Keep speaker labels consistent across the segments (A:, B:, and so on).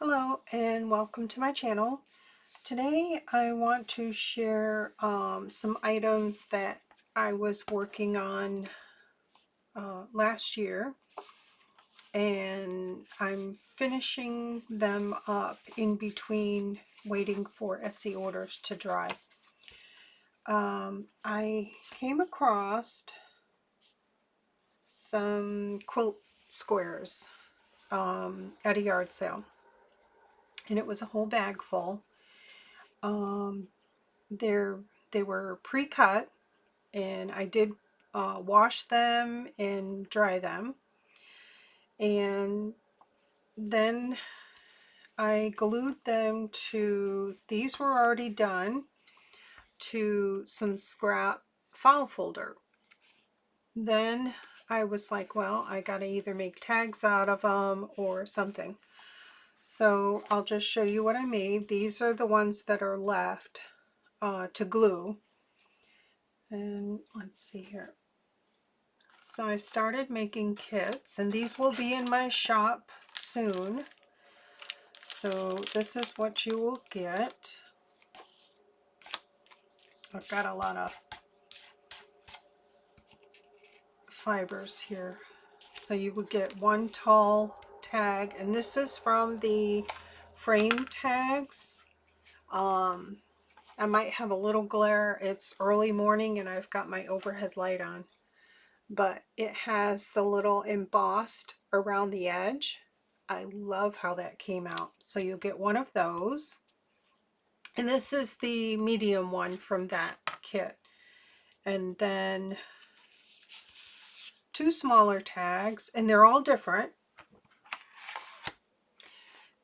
A: Hello and welcome to my channel. Today I want to share some items that I was working on last year, and I'm finishing them up in between waiting for Etsy orders to dry. I came across some quilt squares at a yard sale, and it was a whole bag full. They were pre-cut, and I did wash them and dry them, and then I glued them to, these were already done, to some scrap file folder. Then I was like, well, I gotta either make tags out of them or something. So I'll just show you what I made. These are the ones that are left to glue. And let's see here. So I started making kits, and these will be in my shop soon. So this is what you will get. I've got a lot of fibers here. So you would get one tall tag, and this is from the Framed Tags. I might have a little glare. It's early morning and I've got my overhead light on. But it has the little embossed around the edge. I love how that came out. So you'll get one of those. And this is the medium one from that kit. And then two smaller tags, and they're all different.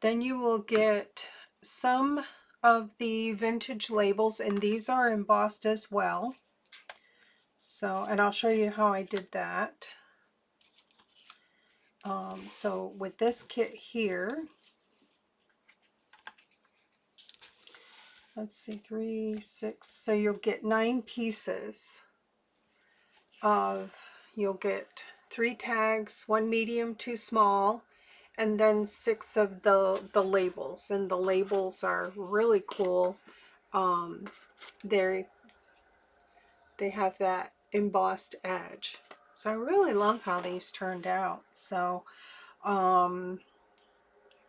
A: Then you will get some of the vintage labels, and these are embossed as well. So, and I'll show you how I did that. So with this kit here, let's see, 3, 6, so you'll get 9 pieces of, you'll get 3 tags, 1 medium, 2 small, and then 6 of the labels. And the labels are really cool. They have that embossed edge. So I really love how these turned out. So I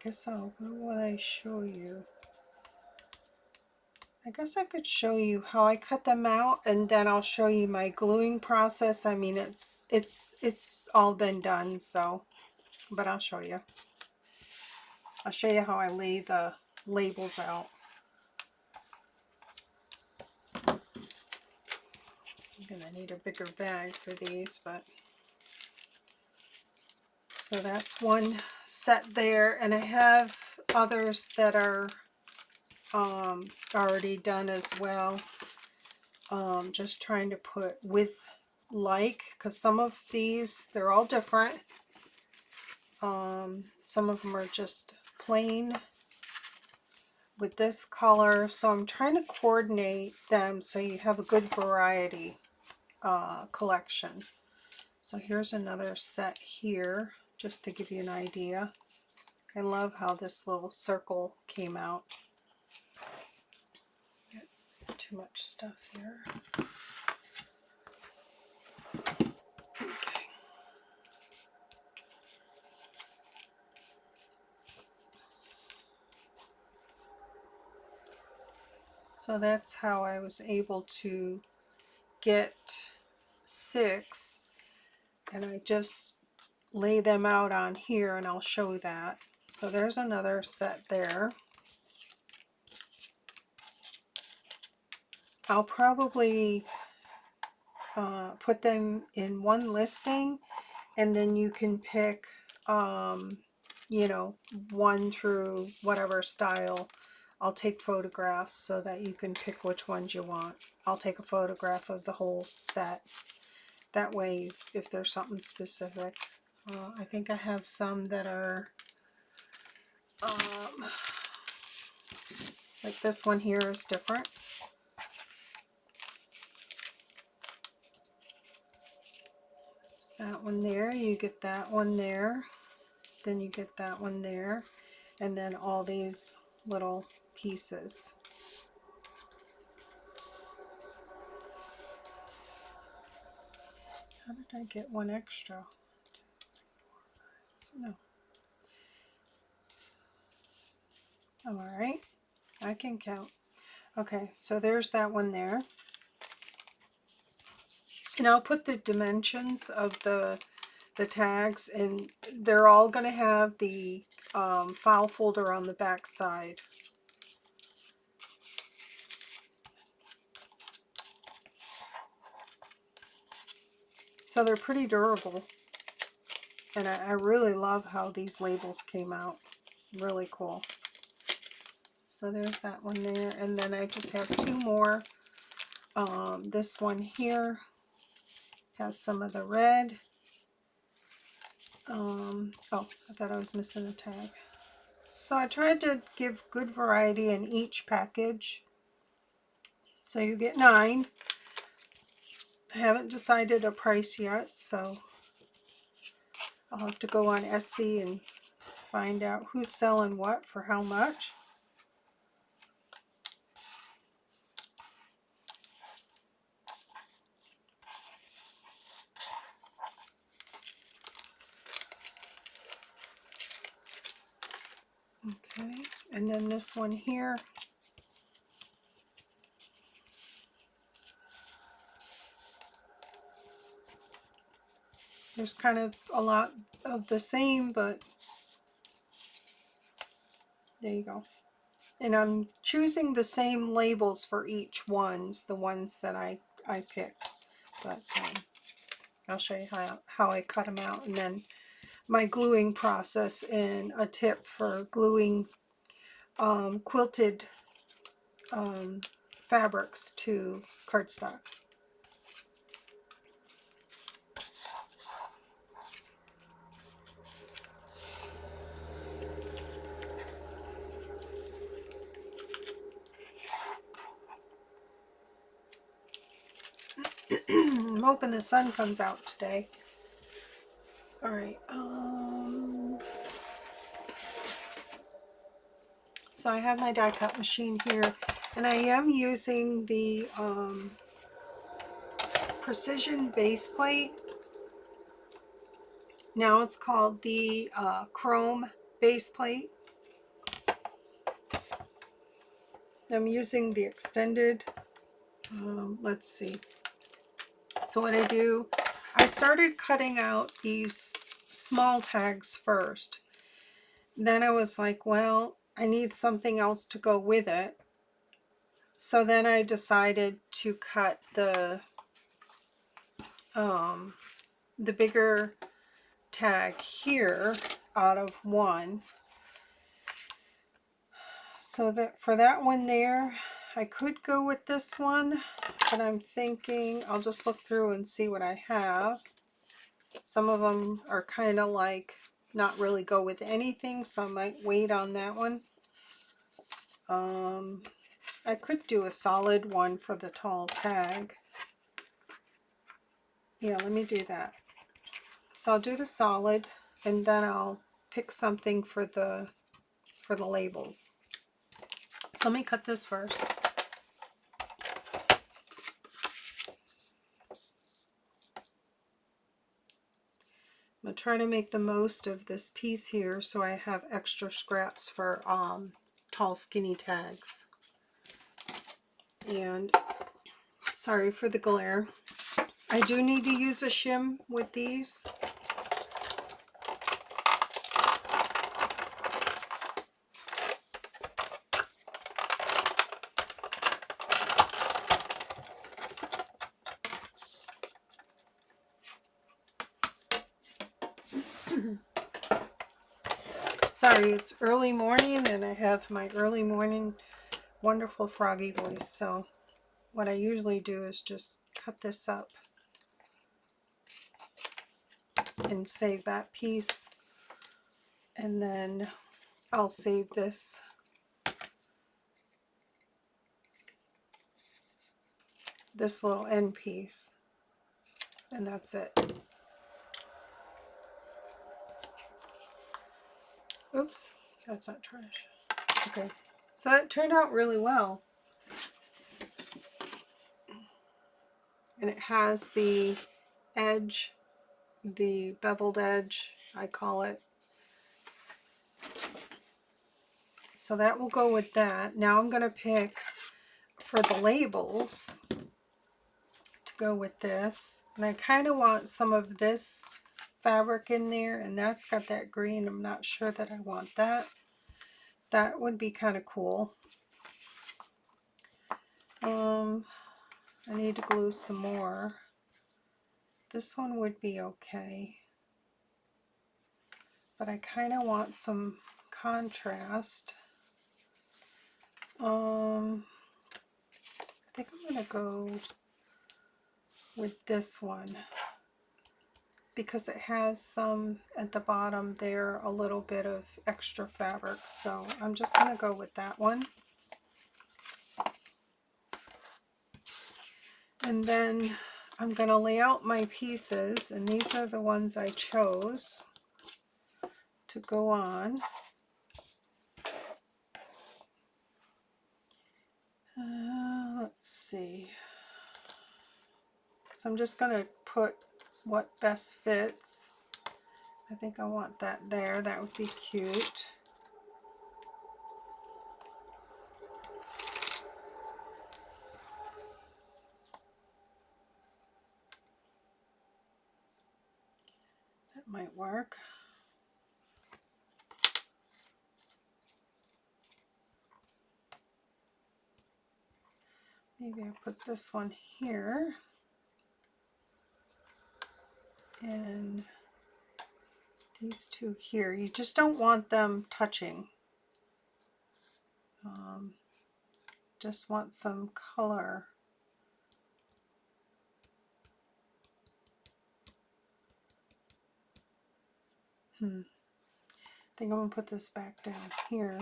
A: guess what will I show you? I guess I could show you how I cut them out, and then I'll show you my gluing process. I mean, it's all been done, so, but I'll show you. I'll show you how I lay the labels out. I'm gonna need a bigger bag for these, but so that's one set there, and I have others that are already done as well. Just trying to put with like, because some of these, they're all different. Some of them are just plain with this color, so I'm trying to coordinate them so you have a good variety collection. So here's another set here, just to give you an idea. I love how this little circle came out. Got too much stuff here. Okay. So that's how I was able to get 6, and I just lay them out on here, and I'll show that. So there's another set there. I'll probably put them in one listing, and then you can pick you know, 1 through whatever style. I'll take photographs so that you can pick which ones you want. I'll take a photograph of the whole set. That way, if there's something specific. I think I have some that are like this one here is different. That one there, you get that one there, then you get that one there. and then all these little pieces. How did I get one extra? No. All right, I can count. Okay, so there's that one there. And I'll put the dimensions of the tags, and they're all going to have the file folder on the back side. So they're pretty durable. And I really love how these labels came out. Really cool. So there's that one there. And then I just have two more. This one here has some of the red. Oh, I thought I was missing a tag. So I tried to give good variety in each package. So you get 9. I haven't decided a price yet, so I'll have to go on Etsy and find out who's selling what for how much. Okay, and then this one here. There's kind of a lot of the same, but there you go. And I'm choosing the same labels for each ones, the ones that I picked. But I'll show you how I cut them out. And then my gluing process, and a tip for gluing quilted fabrics to cardstock. I'm hoping the sun comes out today. All right. So I have my die cut machine here, and I am using the precision base plate. Now it's called the chrome base plate. I'm using the extended. Let's see. So what I do, I started cutting out these small tags first. Then I was like, well, I need something else to go with it. So then I decided to cut the bigger tag here out of one. So that for that one there, I could go with this one, but I'm thinking I'll just look through and see what I have. Some of them are kind of like not really go with anything, so I might wait on that one. I could do a solid one for the tall tag. Yeah, let me do that. So I'll do the solid, and then I'll pick something for the labels. So let me cut this first. I'm going to try to make the most of this piece here so I have extra scraps for tall skinny tags. And sorry for the glare. I do need to use a shim with these. Sorry, it's early morning and I have my early morning wonderful froggy voice. So what I usually do is just cut this up and save that piece. And then I'll save this little end piece. And that's it. Oops. That's not trash. Okay, so that turned out really well. And it has the edge, the beveled edge, I call it. So that will go with that. Now I'm going to pick for the labels to go with this. And I kind of want some of this fabric in there, and that's got that green. I'm not sure that I want that. That would be kind of cool. I need to glue some more. This one would be okay, but I kind of want some contrast. I think I'm going to go with this one because it has some at the bottom there, a little bit of extra fabric. So I'm just going to go with that one. And then I'm going to lay out my pieces, and these are the ones I chose to go on. Let's see. So I'm just going to put what best fits. I think I want that there. That would be cute. That might work. Maybe I'll put this one here. And these two here. You just don't want them touching. Just want some color. I think I'm going to put this back down here.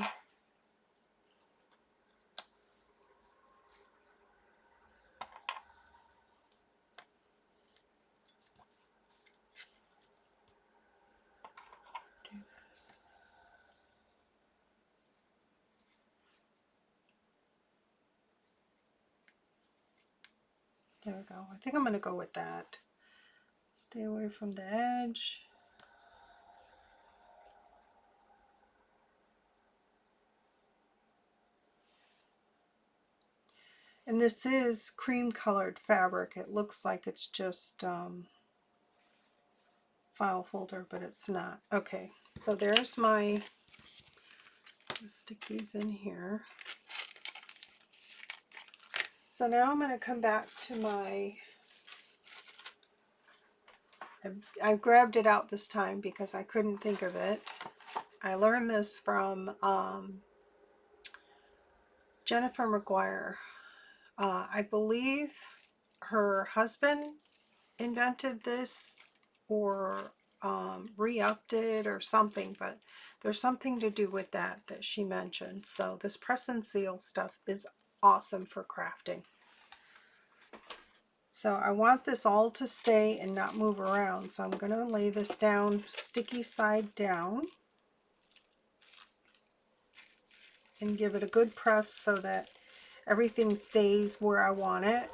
A: Do this. There we go. I think I'm going to go with that. Stay away from the edge. And this is cream colored fabric. It looks like it's just file folder, but it's not. Okay, so there's my, let's stick these in here. So now I'm going to come back to my, I grabbed it out this time because I couldn't think of it. I learned this from Jennifer McGuire. I believe her husband invented this or re-upped it or something, but there's something to do with that she mentioned. So this press and seal stuff is awesome for crafting. So I want this all to stay and not move around, so I'm going to lay this down sticky side down and give it a good press so that everything stays where I want it.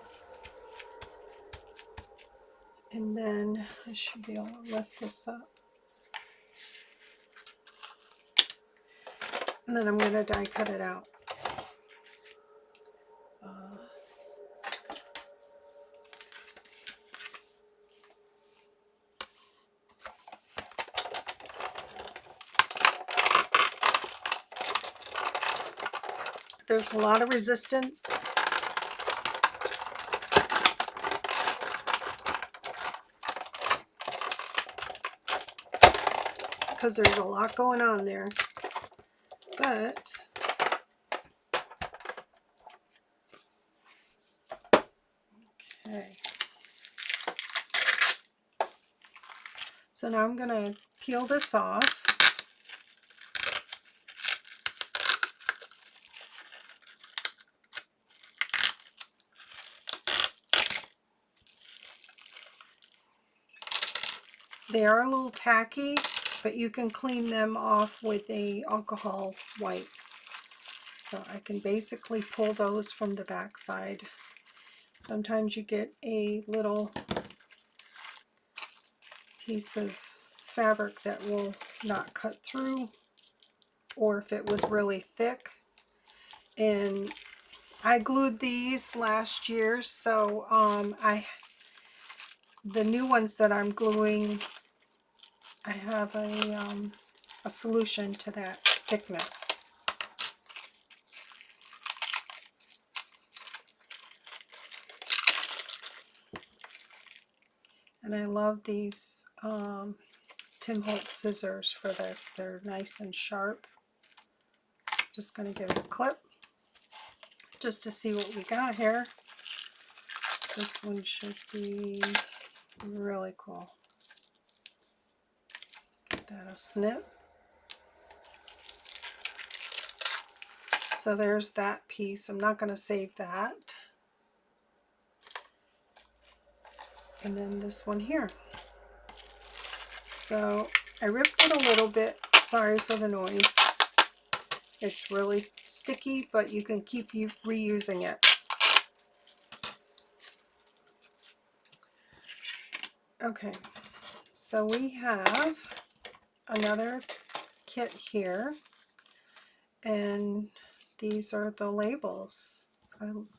A: And then I should be able to lift this up. And then I'm going to die cut it out. There's a lot of resistance. Because there's a lot going on there. But okay. So now I'm going to peel this off. They are a little tacky, but you can clean them off with a alcohol wipe. So I can basically pull those from the back side. Sometimes you get a little piece of fabric that will not cut through, or if it was really thick. And I glued these last year, so the new ones that I'm gluing, I have a solution to that thickness. And I love these Tim Holtz scissors for this. They're nice and sharp. Just going to give it a clip just to see what we got here. This one should be really cool. Give that a snip. So there's that piece. I'm not going to save that. And then this one here. So I ripped it a little bit. Sorry for the noise. It's really sticky, but you can keep reusing it. Okay, so we have another kit here, and these are the labels.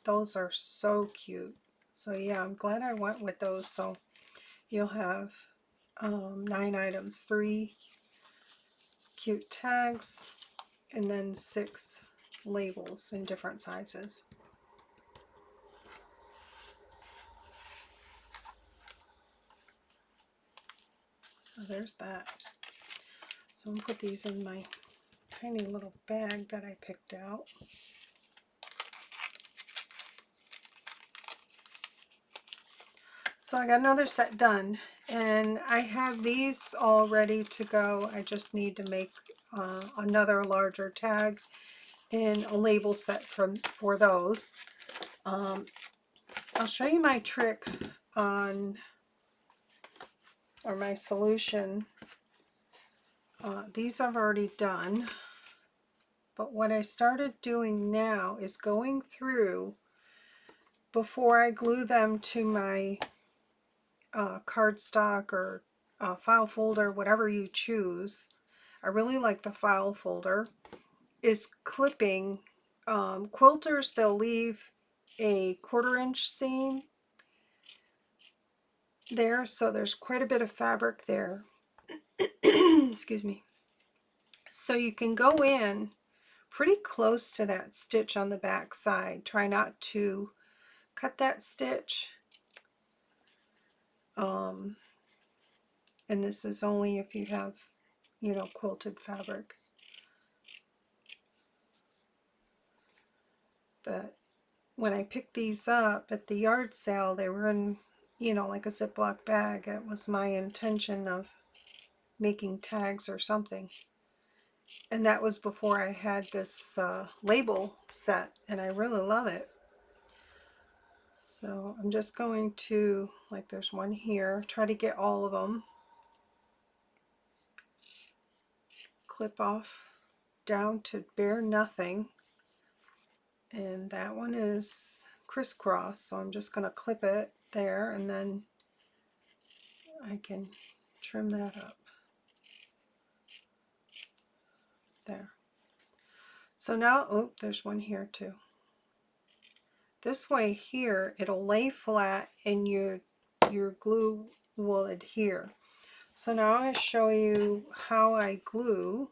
A: Those are so cute. So yeah, I'm glad I went with those. So you'll have 9 items, 3 cute tags, and then 6 labels in different sizes. So there's that. So I'm going to put these in my tiny little bag that I picked out. So I got another set done, and I have these all ready to go. I just need to make another larger tag and a label set for those. I'll show you my trick on, or my solution. These I've already done, but what I started doing now is going through before I glue them to my cardstock or file folder, whatever you choose. I really like the file folder. Is clipping. Quilters, they'll leave a 1/4 inch seam there, so there's quite a bit of fabric there. Excuse me. So you can go in pretty close to that stitch on the back side. Try not to cut that stitch. And this is only if you have, you know, quilted fabric. But when I picked these up at the yard sale, they were in, you know, like a Ziploc bag. It was my intention of making tags or something. And that was before I had this label set, and I really love it. So I'm just going to, like there's one here, try to get all of them. Clip off down to bare nothing. And that one is crisscross, so I'm just going to clip it there, and then I can trim that up. There. So now, oh, there's one here too. This way here, it'll lay flat and your glue will adhere. So now I'm going to show you how I glue.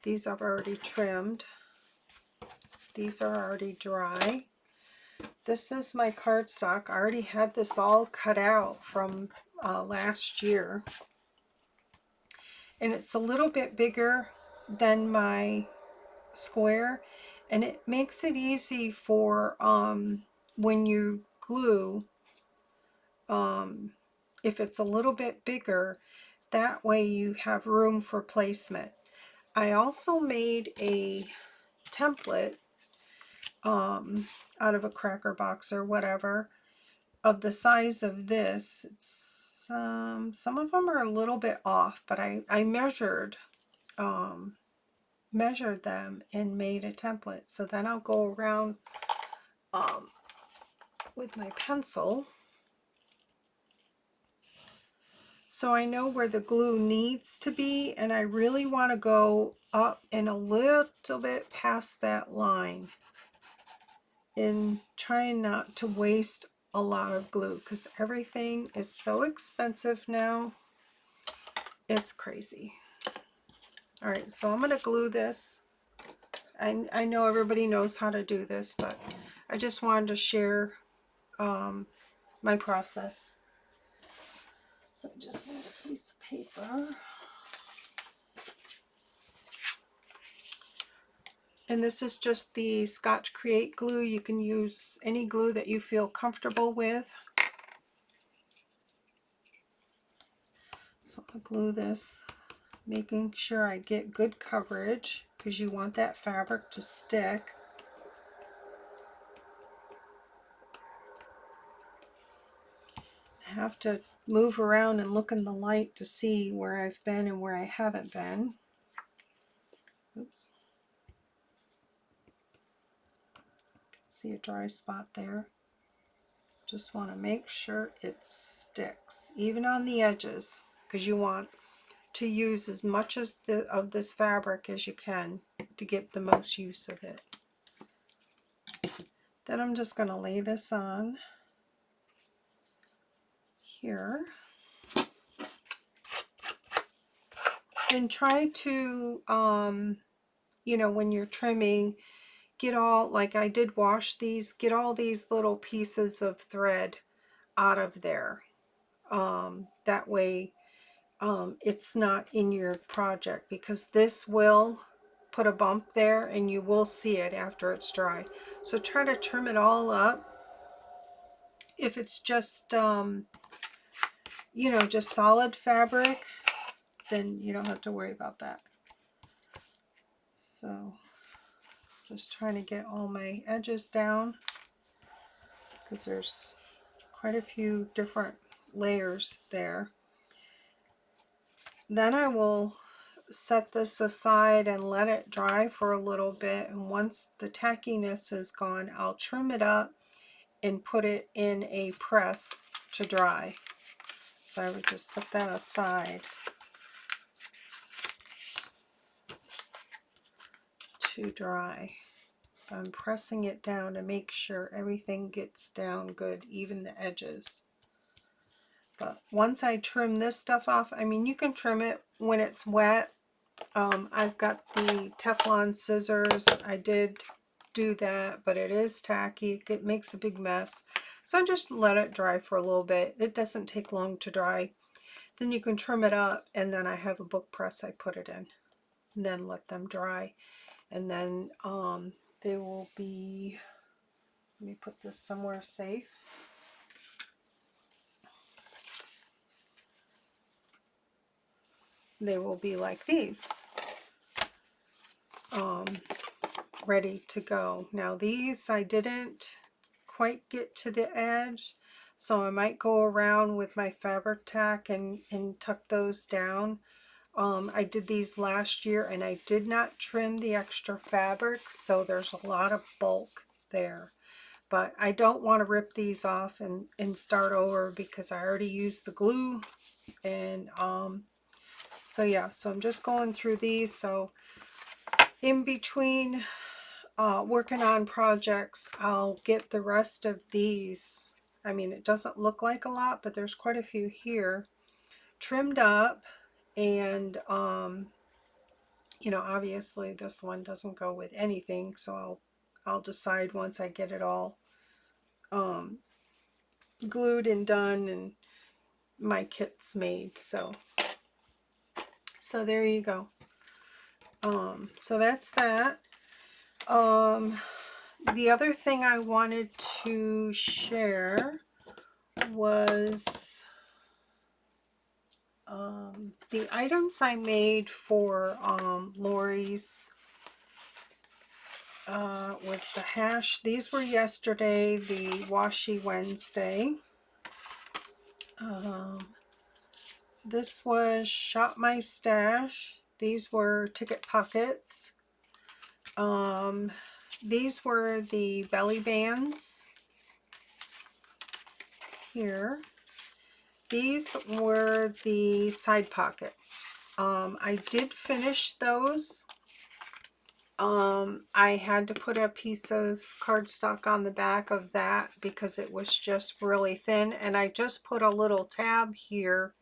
A: These I've already trimmed. These are already dry. This is my cardstock. I already had this all cut out from last year. And it's a little bit bigger than my square, and it makes it easy for when you glue, if it's a little bit bigger, that way you have room for placement. I also made a template out of a cracker box or whatever of the size of this. It's Some of them are a little bit off, but I measured them and made a template. So then I'll go around with my pencil, so I know where the glue needs to be, and I really want to go up and a little bit past that line, and trying not to waste a lot of glue because everything is so expensive now. It's crazy. All right, so I'm going to glue this. I know everybody knows how to do this, but I just wanted to share my process. So I just need a piece of paper. And this is just the Scotch Create glue. You can use any glue that you feel comfortable with. So I'll glue this, making sure I get good coverage because you want that fabric to stick. I have to move around and look in the light to see where I've been and where I haven't been. Oops. See a dry spot there. Just want to make sure it sticks, even on the edges, because you want to use as much of this fabric as you can to get the most use of it. Then I'm just going to lay this on here and try to, you know, when you're trimming, get all, like I did wash these, get all these little pieces of thread out of there. That way it's not in your project, because this will put a bump there and you will see it after it's dry. So try to trim it all up. If it's just you know, just solid fabric, then you don't have to worry about that. So just trying to get all my edges down because there's quite a few different layers there. Then I will set this aside and let it dry for a little bit, and once the tackiness is gone, I'll trim it up and put it in a press to dry. So I would just set that aside to dry. I'm pressing it down to make sure everything gets down good, even the edges. But once I trim this stuff off, I mean, you can trim it when it's wet. I've got the Teflon scissors. I did do that, but it is tacky. It makes a big mess. So I just let it dry for a little bit. It doesn't take long to dry. Then you can trim it up, and then I have a book press I put it in, and then let them dry. And then they will be, let me put this somewhere safe. They will be like these, ready to go. Now these I didn't quite get to the edge, so I might go around with my fabric tack and tuck those down. I did these last year and I did not trim the extra fabric, so there's a lot of bulk there. But I don't want to rip these off and start over because I already used the glue. And so yeah, so I'm just going through these. So in between working on projects, I'll get the rest of these. I mean, it doesn't look like a lot, but there's quite a few here trimmed up. And you know, obviously this one doesn't go with anything, so I'll decide once I get it all glued and done and my kit's made. So there you go. So that's that. The other thing I wanted to share was the items I made for Lori's was the hash. These were yesterday, the washi Wednesday. This was Shop My Stash. These were ticket pockets. These were the belly bands here. These were the side pockets. I did finish those. I had to put a piece of cardstock on the back of that because it was just really thin, and I just put a little tab here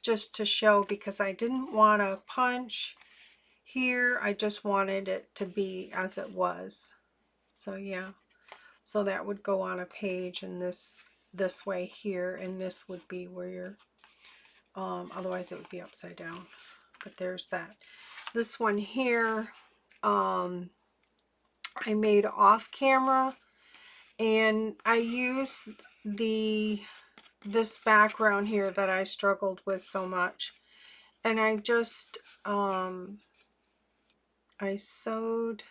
A: just to show, because I didn't want to punch here. I just wanted it to be as it was. So yeah, so that would go on a page, and this way here, and this would be where you're otherwise it would be upside down. But there's that. This one here I made off camera, and I used this background here that I struggled with so much, and I just I sewed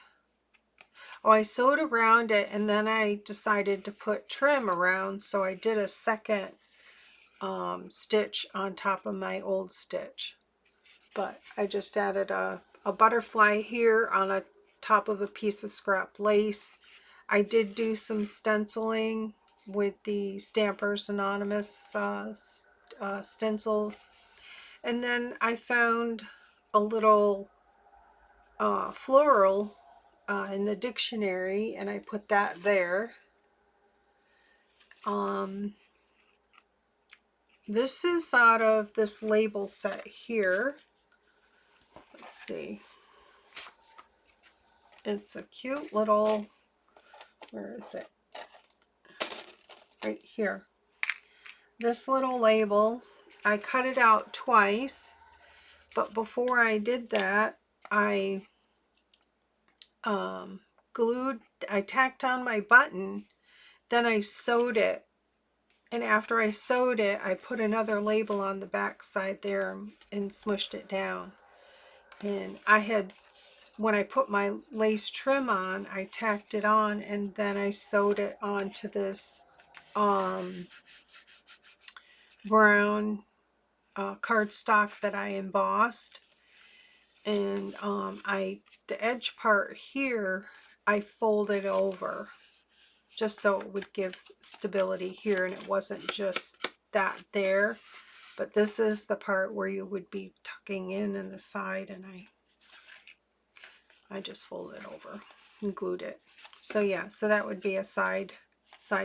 A: around it, and then I decided to put trim around, so I did a second stitch on top of my old stitch. But I just added a butterfly here on a top of a piece of scrap lace. I did do some stenciling with the Stampers Anonymous stencils, and then I found a little floral in the dictionary, and I put that there. This is out of this label set here. Let's see. It's a cute little, where is it? Right here. This little label, I cut it out twice, but before I did that, I I tacked on my button, then I sewed it, and after I sewed it, I put another label on the back side there and smushed it down. And I had, when I put my lace trim on, I tacked it on, and then I sewed it onto this brown cardstock that I embossed. And the edge part here, I folded over just so it would give stability here, and it wasn't just that there, but this is the part where you would be tucking in the side, and I just folded over and glued it. So yeah, so that would be a side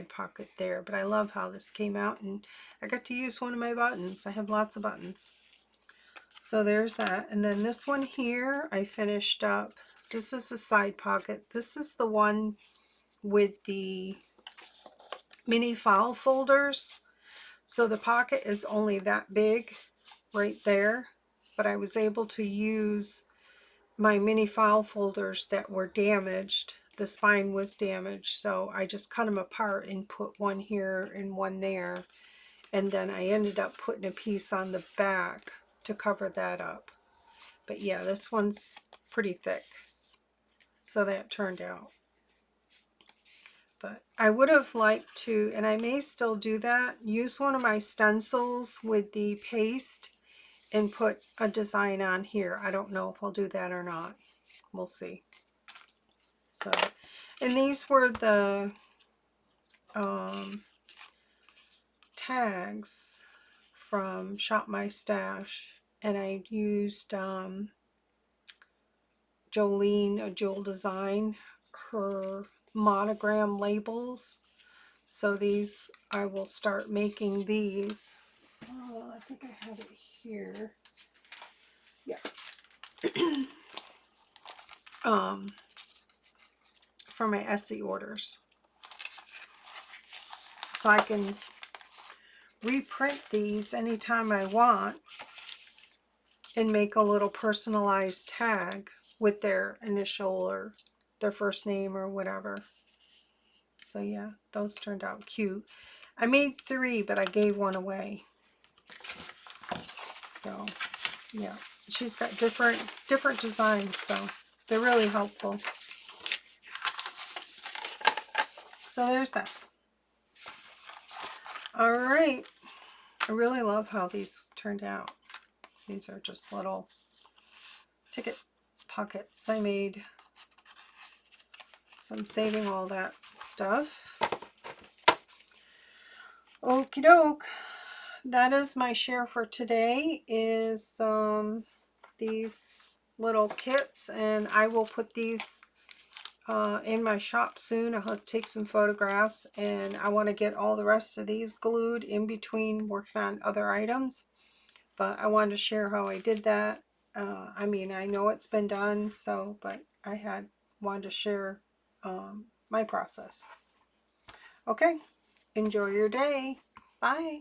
A: pocket there. But I love how this came out, and I got to use one of my buttons. I have lots of buttons. So there's that. And then this one here, I finished up. This is a side pocket. This is the one with the mini file folders. So the pocket is only that big right there, but I was able to use my mini file folders that were damaged. The spine was damaged, so I just cut them apart and put one here and one there, and then I ended up putting a piece on the back to cover that up. But yeah, this one's pretty thick, so that turned out. But I would have liked to, and I may still do that, use one of my stencils with the paste and put a design on here. I don't know if I'll do that or not. We'll see. So, and these were the tags from Shop My Stash, and I used Jolene, a Jewel Design, her monogram labels. So these, I will start making these. Oh, I think I have it here. Yeah. For my Etsy orders. So I can reprint these anytime I want and make a little personalized tag with their initial or their first name or whatever. So yeah, those turned out cute. I made 3, but I gave one away. So yeah, she's got different designs, so they're really helpful. So there's that. All right. I really love how these turned out. These are just little ticket pockets I made. So I'm saving all that stuff. Okie doke. That is my share for today, is these little kits, and I will put these in my shop soon. I'll take some photographs, and I want to get all the rest of these glued in between working on other items, but I wanted to share how I did that. I mean, I know it's been done, so, but I wanted to share my process. Okay, enjoy your day. Bye.